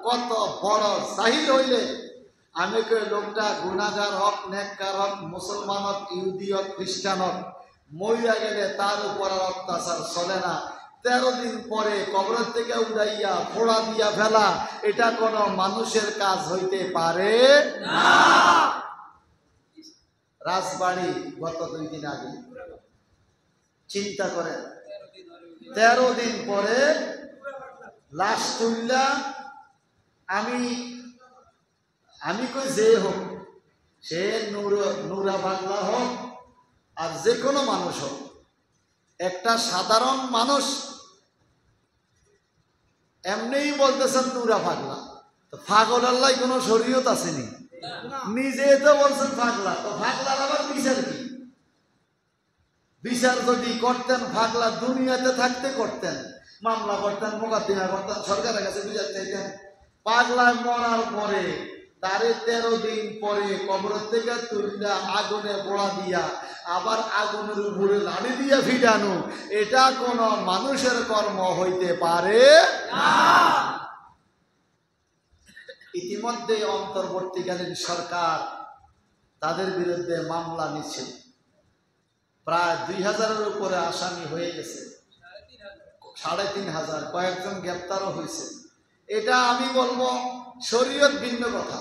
কত বড় জাহিল হইলে আমি কই লোকটা গুনাহগার হোক নেককার হোক মুসলমান হোক ইহুদি হোক খ্রিস্টান হোক মইরা গেলে তার উপর আর অত্যাচার চলে না। 13 দিন পরে কবরের থেকে উড়াইয়া ফোড়া দিয়া ফেলা এটা কোনো মানুষের কাজ হইতে পারে না। রাজবাড়ি গত 2 দিন আগে চিন্তা করেন 13 দিন পরে লাশ তুললা। আমি কই যে হোক, সে নুরা বাংলা হোক আর যে কোনো মানুষ হোক, একটা সাধারণ মানুষ এমনিই বলতেছেন নুরা পাগলা, তো পাগল আল্লাহ কোনো শরীয়ত আসেনি, নিজে তো বলছেন পাগলা, তো পাগলার আবার বিচার কি? বিচার যদি করতেন পাগলা দুনিয়াতে থাকতে করতেন, মামলা করতেন, মোকদ্দমা করতেন, সরকারের কাছে বিচার চাইতেন। পাগলা মরার পরে তারে 13 দিন পরে কবর থেকে তুললা আগুনে পোড়া দিয়া আবার আগুনের উপরে লাড়ি দিয়া ফিরানো, এটা কোন মানুষের কর্ম হইতে পারে না। ইতিমধ্যে অন্তর্বর্তীকালীন সরকার তাদের বিরুদ্ধে মামলা নিচ্ছে, প্রায় 2000-এর উপরে আসামি হয়ে গেছে, 3500, কয়েকজন গ্রেপ্তারও হয়েছে। এটা আমি বলবো শরীয়ত ভিন্ন কথা,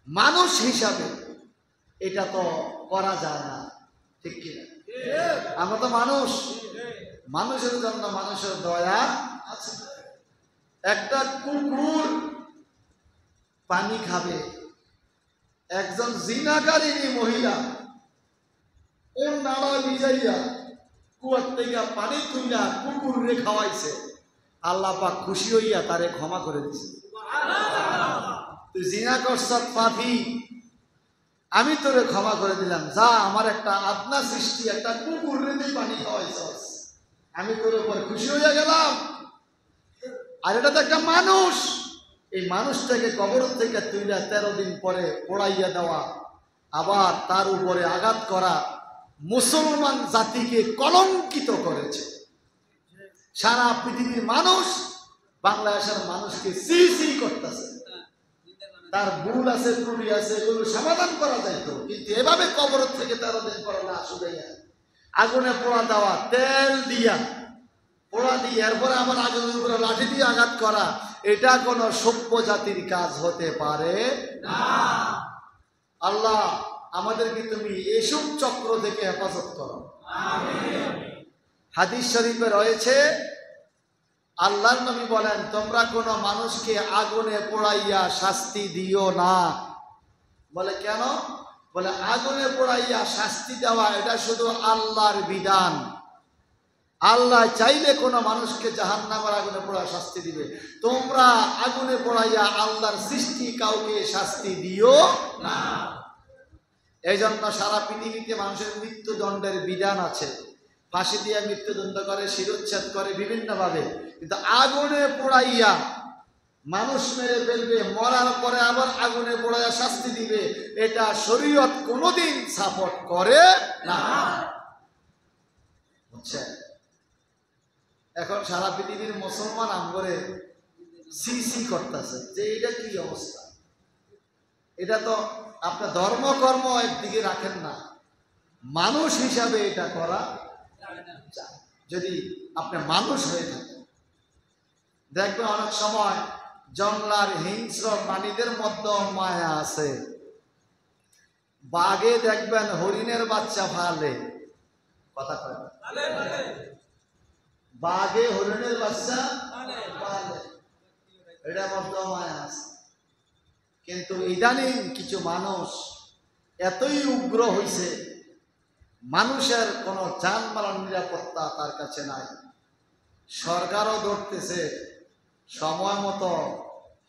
মানুষ হিসাবে এটা তো করা যায় না, ঠিক কিনা? আমরা তো মানুষ, মানুষের জন্য মানুষের দয়া আছে। একটা কুকুর পানি খাবে, একজন জিনাকারিনী মহিলা ওর নাড়া ভিজাইয়া কুয়ার থেকে পানি তুইলা কুকুরে খাওয়াইছে, আল্লাহ পাক খুশি হইয়া তারে ক্ষমা করে দিছে। তুই জিনা করছত পাপী, আমি তোরে ক্ষমা করে দিলাম, যা আমার একটা আদনা সৃষ্টি একটা কুকুরে দিয়ে পানি খাওয়াইছস, আমি তোর উপর খুশি হইয়া গেলাম। আর এটা তো একটা মানুষ, এই মানুষটাকে কবর থেকে তুইলা 13 দিন পরে পোড়াইয়া দেওয়া, আবার তার উপরে আঘাত করা মুসলমান জাতিকে কলঙ্কিত করেছে। সারা পৃথিবীর মানুষ বাংলাদেশের মানুষকে সি সি করতেছে। তার ভুল আছে, ত্রুটি আছে, এগুলো সমাধান করা যাইতো, কিন্তু এভাবে কবর থেকে 13 দিন পরে লাশ উঠাইয়া আগুনে পোড়া দেওয়া, তেল দিয়া পোড়া দিয়ে এরপরে আবার আগুনের উপরে লাঠি দিয়ে আঘাত করা, এটা কোনো সভ্য জাতির কাজ হতে পারে না। আল্লাহ আমাদেরকে তুমি এসব চক্র থেকে হেফাজত করো, আমিন। হাদিস শরীফে রয়েছে, আল্লাহর নবী বলেন, তোমরা কোনো মানুষকে আগুনে পোড়াইয়া শাস্তি দিও না। বলে কেন? বলে আগুনে পোড়াইয়া শাস্তি দেওয়া এটা শুধু আল্লাহর বিধান। আল্লাহ চাইলে কোনো মানুষকে জাহান্নামের আগুনে পোড়া শাস্তি দিবে, তোমরা আগুনে পোড়াইয়া আল্লাহর সৃষ্টি কাউকে শাস্তি দিও না। এই জন্য সারা পৃথিবীতে মানুষের মৃত্যুদণ্ডের বিধান আছে, ফাঁসি দিয়ে মৃত্যুদণ্ড করে, শিরোচ্ছেদ করে বিভিন্নভাবে, কিন্তু আগুনে পোড়াইয়া মানুষ মেরে ফেলবে, মরার পরে আবার আগুনে পোড়াইয়া শাস্তি দিবে, এটা শরীয়ত কোনোদিন সাপোর্ট করে না। বুঝছেন? এখন সারা পৃথিবীর মুসলমান আমগরে সি সি করতেছে যে এটা কি অবস্থা। এটা তো আপনার ধর্মকর্ম একদিকে রাখেন না, মানুষ হিসাবে এটা করা যায়। যদি আপনি মানুষ হয়ে থাকেন, দেখবেন অনেক সময় জঙ্গলার হিংস্র প্রাণীদের মধ্যে মায়া আছে। বাঘে দেখবেন হরিণের বাচ্চা ফালে, কথা কয় না, বাঘে হরিণের বাচ্চা ফালে, এটা মধ্যে মায়া আছে। কিন্তু ইদানিং কিছু মানুষ এতই উগ্র হইছে, মানুষের কোনো জানমালের নিরাপত্তা তার কাছে নাই। সরকারও ধরতেছে, সময় মতো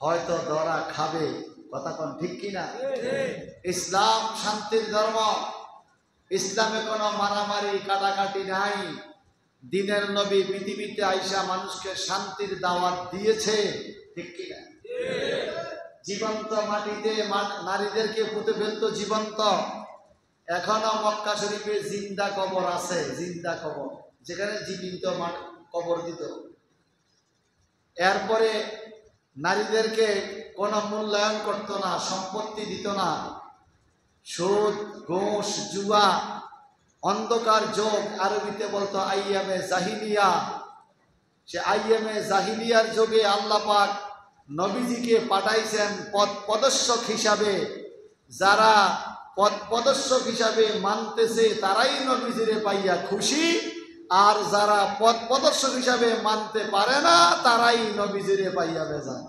হয়তো ধরা খাবে, কথা কোন ঠিক কিনা? ইসলাম শান্তির ধর্ম, ইসলামে কোনো মারামারি কাটাকাটি নাই। দিনের নবী পৃথিবীতে আইসা মানুষকে শান্তির দাওয়াত দিয়েছে, ঠিক কিনা? জীবন্ত মাটিতে নারীদেরকে পুঁতে ফেলতো জীবন্ত। এখনো মক্কা শরীফে জিন্দা কবর আছে, জিন্দা কবর, যেখানে জীবিত কবর দিত। এরপরে নারীদেরকে কোনো মূল্যায়ন করত না, সম্পত্তি দিত না। সুদ, ঘুষ, জুয়া, অন্ধকার যুগ, আরবিতে বলতো আইয়ামে জাহিলিয়া। সে আইয়ামে জাহিলিয়ার যুগে আল্লাহ পাক নবীজিকে পাঠাইছেন পথ প্রদর্শক হিসাবে। যারা পথ প্রদর্শক হিসাবে মানতেছে তারাই নবীজিরে পাইয়া খুশি, আর যারা পথ প্রদর্শক হিসাবে মানতে পারে না তারাই নবীজিরে পাইয়া বেজান।